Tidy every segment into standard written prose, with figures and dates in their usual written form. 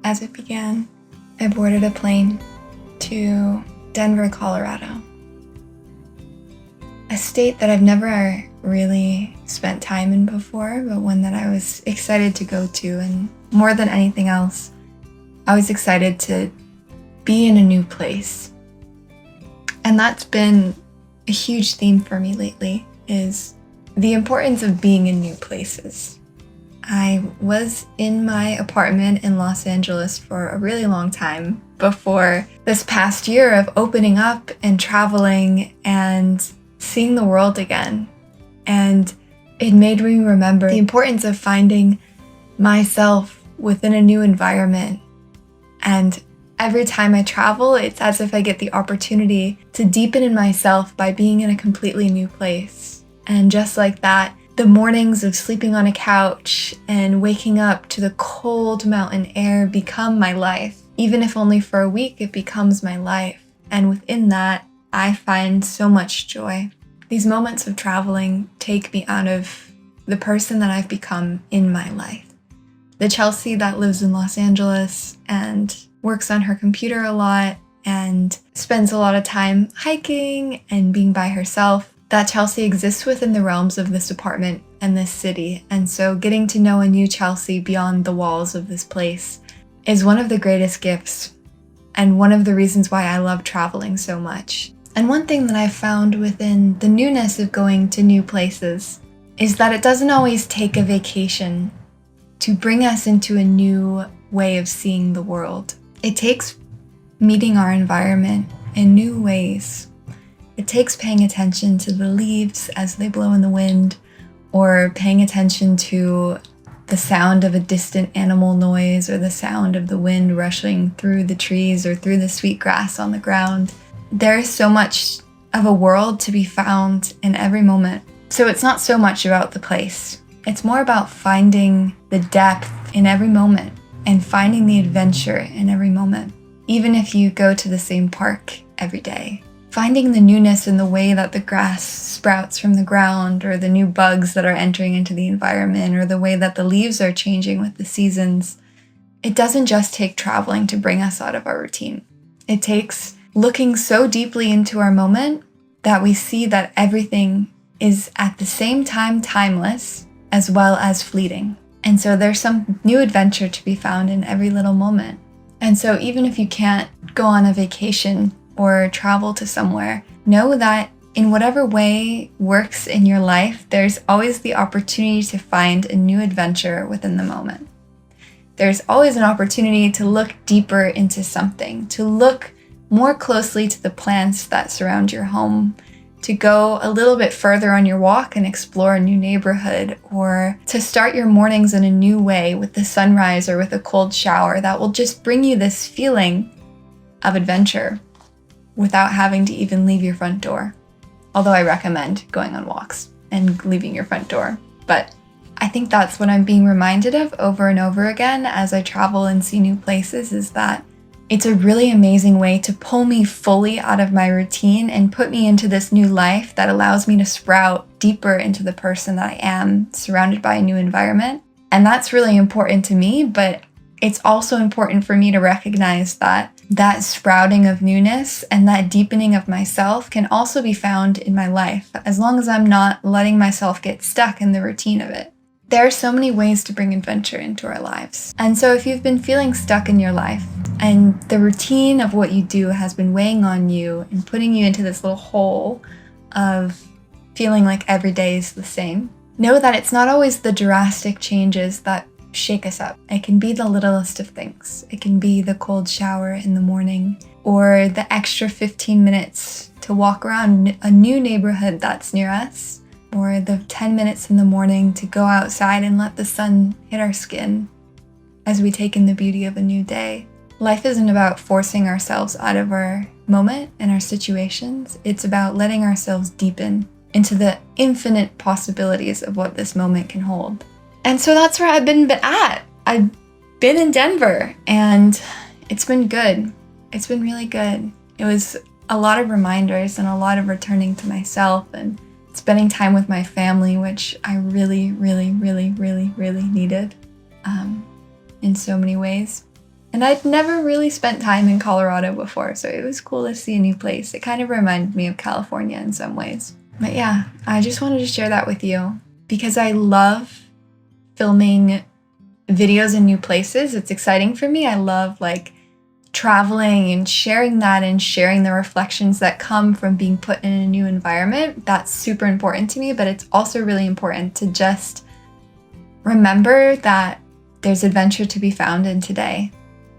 as it began. I boarded a plane to Denver, Colorado, a state that I've never really spent time in before, but one that I was excited to go to. And more than anything else, I was excited to be in a new place. And that's been a huge theme for me lately, is the importance of being in new places. I was in my apartment in Los Angeles for a really long time before this past year of opening up and traveling and seeing the world again. And it made me remember the importance of finding myself within a new environment. And every time I travel, it's as if I get the opportunity to deepen in myself by being in a completely new place. And just like that, the mornings of sleeping on a couch and waking up to the cold mountain air become my life. Even if only for a week, it becomes my life. And within that, I find so much joy. These moments of traveling take me out of the person that I've become in my life. The Chelsea that lives in Los Angeles and works on her computer a lot and spends a lot of time hiking and being by herself. That Chelsea exists within the realms of this apartment and this city. And so getting to know a new Chelsea beyond the walls of this place is one of the greatest gifts and one of the reasons why I love traveling so much. And one thing that I've found within the newness of going to new places is that it doesn't always take a vacation to bring us into a new way of seeing the world. It takes meeting our environment in new ways. It takes paying attention to the leaves as they blow in the wind, or paying attention to the sound of a distant animal noise, or the sound of the wind rushing through the trees or through the sweet grass on the ground. There is so much of a world to be found in every moment. So it's not so much about the place. It's more about finding the depth in every moment and finding the adventure in every moment. Even if you go to the same park every day, finding the newness in the way that the grass sprouts from the ground, or the new bugs that are entering into the environment, or the way that the leaves are changing with the seasons. It doesn't just take traveling to bring us out of our routine. It takes looking so deeply into our moment that we see that everything is at the same time timeless as well as fleeting. And so there's some new adventure to be found in every little moment. And so even if you can't go on a vacation or travel to somewhere, know that in whatever way works in your life, there's always the opportunity to find a new adventure within the moment. There's always an opportunity to look deeper into something, to look more closely to the plants that surround your home, to go a little bit further on your walk and explore a new neighborhood, or to start your mornings in a new way with the sunrise or with a cold shower that will just bring you this feeling of adventure without having to even leave your front door. Although I recommend going on walks and leaving your front door. But I think that's what I'm being reminded of over and over again as I travel and see new places, is that it's a really amazing way to pull me fully out of my routine and put me into this new life that allows me to sprout deeper into the person that I am, surrounded by a new environment. And that's really important to me, but it's also important for me to recognize that that sprouting of newness and that deepening of myself can also be found in my life, as long as I'm not letting myself get stuck in the routine of it. There are so many ways to bring adventure into our lives. And so if you've been feeling stuck in your life and the routine of what you do has been weighing on you and putting you into this little hole of feeling like every day is the same, know that it's not always the drastic changes that shake us up. It can be the littlest of things. It can be the cold shower in the morning, or the extra 15 minutes to walk around a new neighborhood that's near us, or the 10 minutes in the morning to go outside and let the sun hit our skin as we take in the beauty of a new day. Life isn't about forcing ourselves out of our moment and our situations. It's about letting ourselves deepen into the infinite possibilities of what this moment can hold. And so that's where I've been at. I've been in Denver, and it's been good. It's been really good. It was a lot of reminders and a lot of returning to myself and spending time with my family, which I really, really, really, really, really needed in so many ways. And And I'd never really spent time in Colorado before, so it was cool to see a new place. It kind of reminded me of California in some ways. But yeah, I just wanted to share that with you because I love filming videos in new places. It's exciting for me. I love traveling and sharing that and sharing the reflections that come from being put in a new environment. That's super important to me, but it's also really important to just remember that there's adventure to be found in today,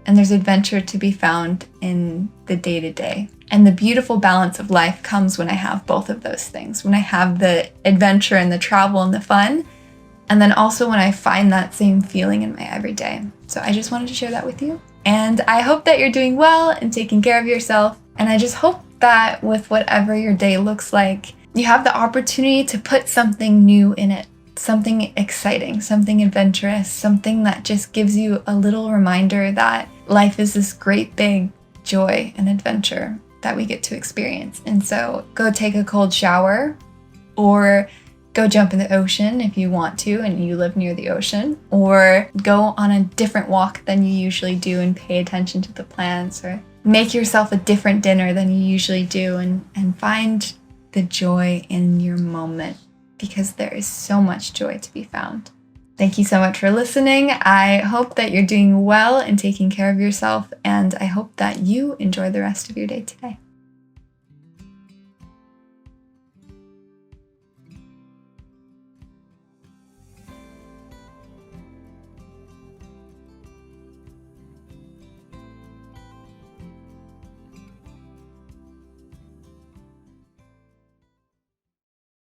and there's adventure to be found in the day-to-day. And the beautiful balance of life comes when I have both of those things, when I have the adventure and the travel and the fun, and then also when I find that same feeling in my everyday. So I just wanted to share that with you. And I hope that you're doing well and taking care of yourself. And I just hope that with whatever your day looks like, you have the opportunity to put something new in it, something exciting, something adventurous, something that just gives you a little reminder that life is this great big joy and adventure that we get to experience. And so go take a cold shower, or go jump in the ocean if you want to and you live near the ocean, or go on a different walk than you usually do and pay attention to the plants, or make yourself a different dinner than you usually do, and find the joy in your moment, because there is so much joy to be found. Thank you so much for listening. I hope that you're doing well and taking care of yourself, and I hope that you enjoy the rest of your day today.